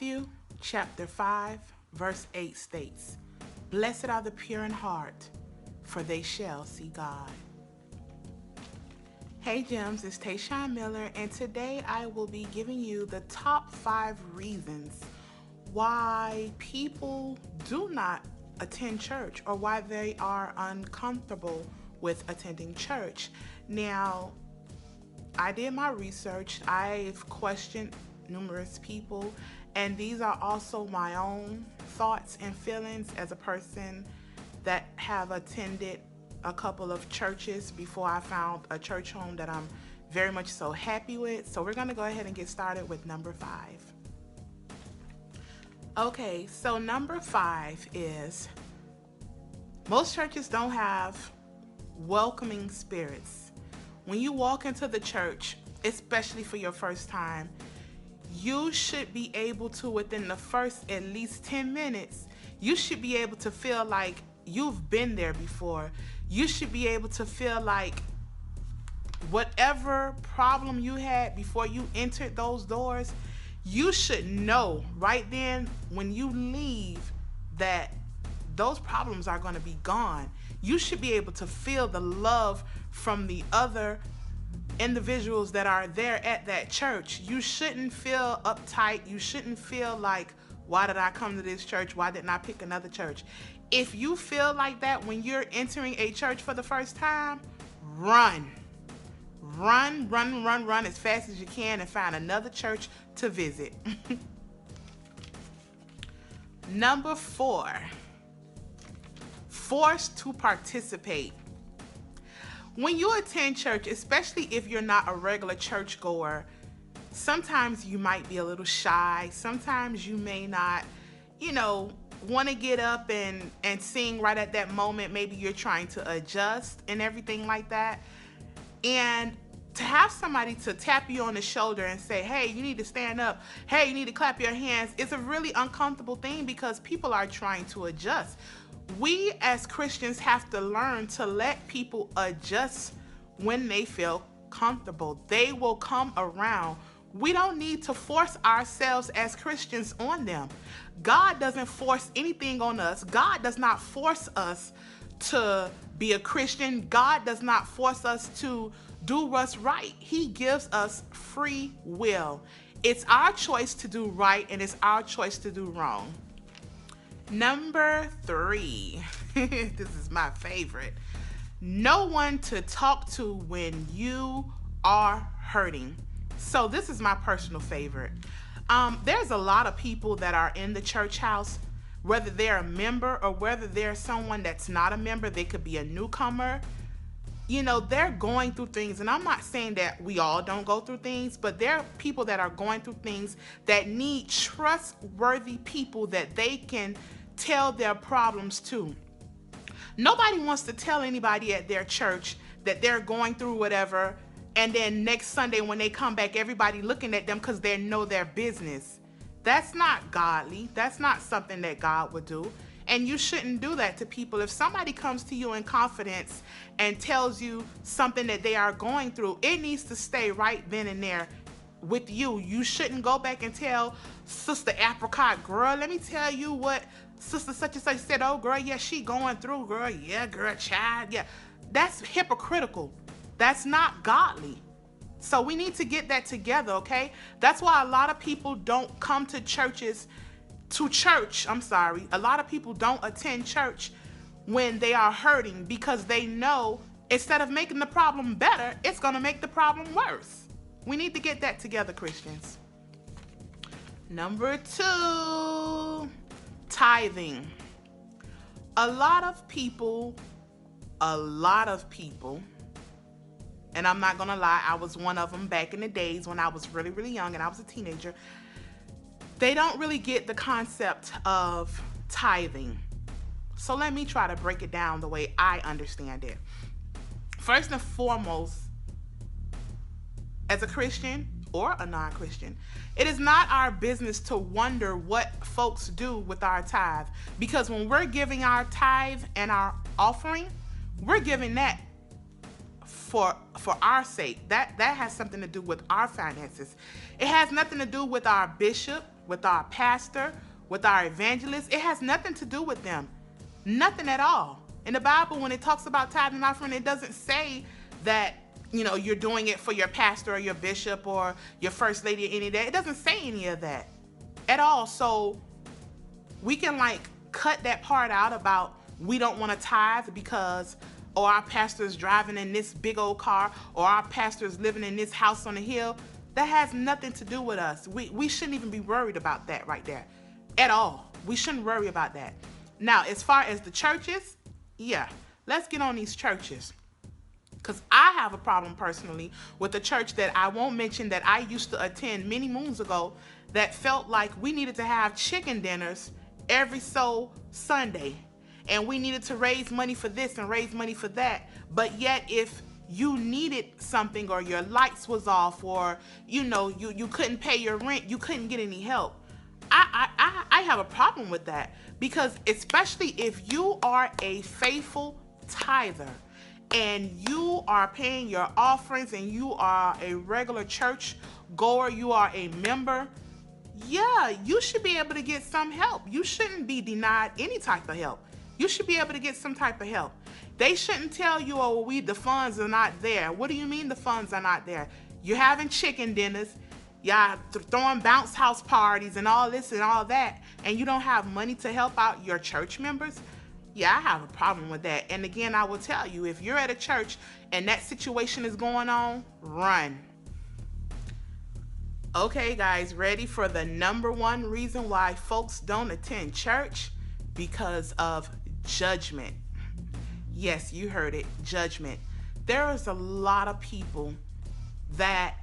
Matthew chapter 5, verse 8 states, "Blessed are the pure in heart, for they shall see God." Hey Gems, it's Tayshawn Miller, and today I will be giving you the top 5 reasons why people do not attend church or why they are uncomfortable with attending church. Now, I did my research. I've questioned numerous people, and these are also my own thoughts and feelings as a person that have attended a couple of churches before I found a church home that I'm very much so happy with. So we're going to go ahead and get started with number 5. Okay, so number 5 is most churches don't have welcoming spirits. When you walk into the church, especially for your first time, you should be able to, within the first at least 10 minutes, you should be able to feel like you've been there before. You should be able to feel like whatever problem you had before you entered those doors, you should know right then when you leave that those problems are going to be gone. You should be able to feel the love from the other individuals that are there at that church. You shouldn't feel uptight. You shouldn't feel like, why did I come to this church? Why didn't I pick another church? If you feel like that when you're entering a church for the first time, run as fast as you can and find another church to visit. Number 4, forced to participate. When you attend church, especially if you're not a regular churchgoer, sometimes you might be a little shy. Sometimes you may not, want to get up and sing right at that moment. Maybe you're trying to adjust and everything like that. And to have somebody to tap you on the shoulder and say, hey, you need to stand up. Hey, you need to clap your hands. It's a really uncomfortable thing because people are trying to adjust. We as Christians have to learn to let people adjust when they feel comfortable. They will come around. We don't need to force ourselves as Christians on them. God doesn't force anything on us. God does not force us to be a Christian. God does not force us to do what's right. He gives us free will. It's our choice to do right, and it's our choice to do wrong. Number 3, this is my favorite. No one to talk to when you are hurting. So this is my personal favorite. There's a lot of people that are in the church house, whether they're a member or whether they're someone that's not a member. They could be a newcomer. They're going through things, and I'm not saying that we all don't go through things, but there are people that are going through things that need trustworthy people that they can tell their problems to. Nobody wants to tell anybody at their church that they're going through whatever, and then next Sunday when they come back, everybody looking at them because they know their business. That's not godly. That's not something that God would do. And you shouldn't do that to people. If somebody comes to you in confidence and tells you something that they are going through, it needs to stay right then and there with you. You shouldn't go back and tell Sister Apricot, girl, let me tell you what Sister such and such said. Oh, girl, yeah, she going through, girl. Yeah, girl, child, yeah. That's hypocritical. That's not godly. So we need to get that together, okay? That's why a lot of people don't come to church. A lot of people don't attend church when they are hurting because they know instead of making the problem better, it's going to make the problem worse. We need to get that together, Christians. Number 2, tithing. A lot of people, and I'm not going to lie, I was one of them back in the days when I was really, really young and I was a teenager. They don't really get the concept of tithing. So let me try to break it down the way I understand it. First and foremost, as a Christian or a non-Christian, it is not our business to wonder what folks do with our tithe. Because when we're giving our tithe and our offering, we're giving that for our sake. That has something to do with our finances. It has nothing to do with our bishop. with our pastor, with our evangelist. It has nothing to do with them. Nothing at all. In the Bible, when it talks about tithing and offering, it doesn't say that, you're doing it for your pastor or your bishop or your first lady or any of that. It doesn't say any of that at all. So we can cut that part out about we don't want to tithe because, or our pastor is driving in this big old car, or our pastor is living in this house on the hill. That has nothing to do with us. We shouldn't even be worried about that right there at all. We shouldn't worry about that. Now, as far as the churches, yeah, let's get on these churches. Because I have a problem personally with the church that I won't mention that I used to attend many moons ago that felt like we needed to have chicken dinners every Sunday. And we needed to raise money for this and raise money for that. But yet if you needed something or your lights was off or, you couldn't pay your rent, you couldn't get any help. I have a problem with that, because especially if you are a faithful tither and you are paying your offerings and you are a regular church goer, you are a member, yeah, you should be able to get some help. You shouldn't be denied any type of help. You should be able to get some type of help. They shouldn't tell you, the funds are not there. What do you mean the funds are not there? You're having chicken dinners, y'all throwing bounce house parties and all this and all that, and you don't have money to help out your church members? Yeah, I have a problem with that. And again, I will tell you, if you're at a church and that situation is going on, run. Okay, guys, ready for the number one reason why folks don't attend church? Because of judgment. Yes, you heard it, judgment. There is a lot of people that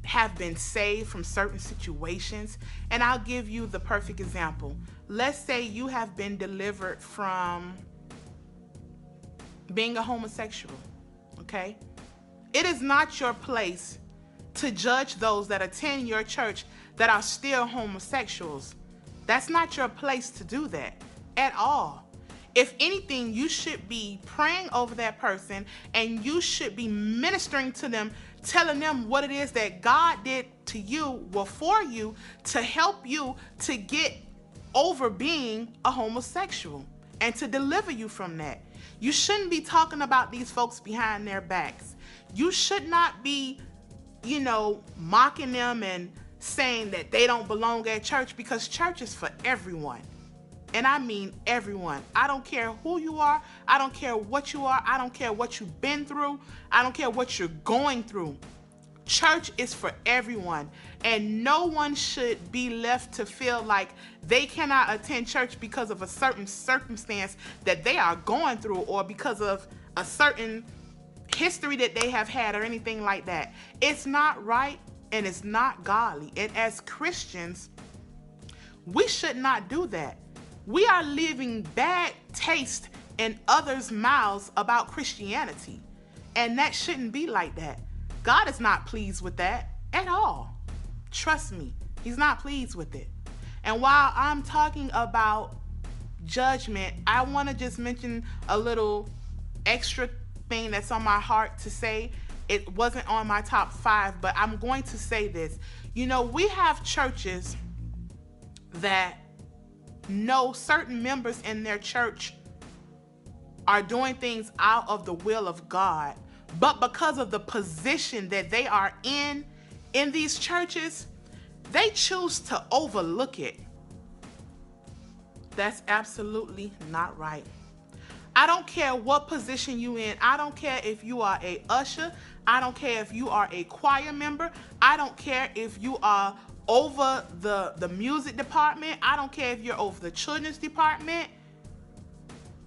have been saved from certain situations, and I'll give you the perfect example. Let's say you have been delivered from being a homosexual, okay? It is not your place to judge those that attend your church that are still homosexuals. That's not your place to do that at all. If anything, you should be praying over that person and you should be ministering to them, telling them what it is that God did to you, for you, to help you to get over being a homosexual and to deliver you from that. You shouldn't be talking about these folks behind their backs. You should not be, mocking them and saying that they don't belong at church, because church is for everyone. And I mean everyone. I don't care who you are. I don't care what you are. I don't care what you've been through. I don't care what you're going through. Church is for everyone. And no one should be left to feel like they cannot attend church because of a certain circumstance that they are going through, or because of a certain history that they have had or anything like that. It's not right and it's not godly. And as Christians, we should not do that. We are leaving bad taste in others' mouths about Christianity. And that shouldn't be like that. God is not pleased with that at all. Trust me, he's not pleased with it. And while I'm talking about judgment, I want to just mention a little extra thing that's on my heart to say. It wasn't on my top 5, but I'm going to say this. We have churches that know certain members in their church are doing things out of the will of God, but because of the position that they are in these churches, they choose to overlook it. That's absolutely not right. I don't care what position you in. I don't care if you are a usher. I don't care if you are a choir member. I don't care if you are over the music department. I don't care if you're over the children's department.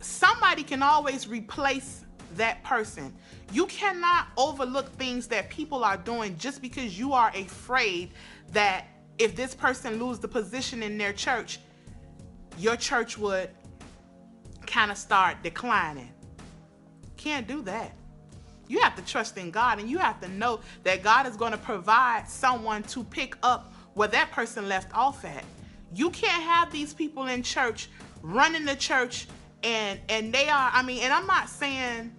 Somebody can always replace that person. You cannot overlook things that people are doing just because you are afraid that if this person loses the position in their church, your church would kind of start declining. Can't do that. You have to trust in God, and you have to know that God is going to provide someone to pick up where that person left off at. You can't have these people in church running the church and they are, and I'm not saying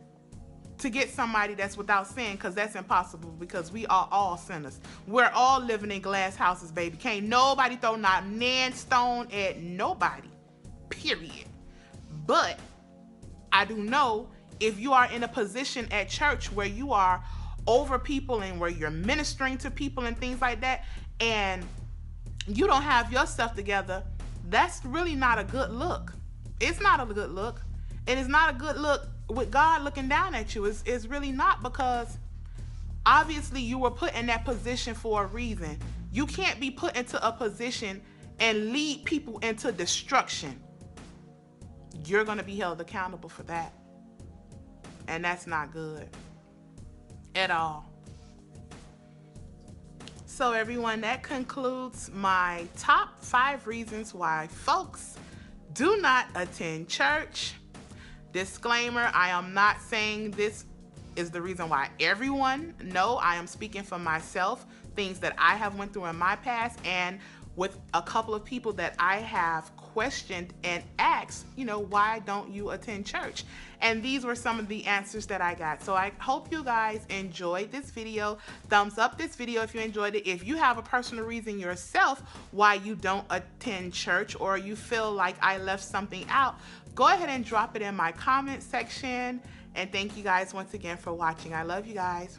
to get somebody that's without sin, because that's impossible, because we are all sinners. We're all living in glass houses, baby. Can't nobody throw not nan stone at nobody, period. But I do know, if you are in a position at church where you are over people and where you're ministering to people and things like that, and you don't have your stuff together, that's really not a good look. It's not a good look. And it's not a good look with God looking down at you. It's really not, because obviously you were put in that position for a reason. You can't be put into a position and lead people into destruction. You're going to be held accountable for that. And that's not good at all. So everyone, that concludes my top 5 reasons why folks do not attend church. Disclaimer, I am not saying this is the reason why everyone. No, I am speaking for myself, things that I have went through in my past, and with a couple of people that I have questioned and asked, why don't you attend church? And these were some of the answers that I got. So I hope you guys enjoyed this video. Thumbs up this video if you enjoyed it. If you have a personal reason yourself why you don't attend church, or you feel like I left something out, go ahead and drop it in my comment section. And thank you guys once again for watching. I love you guys.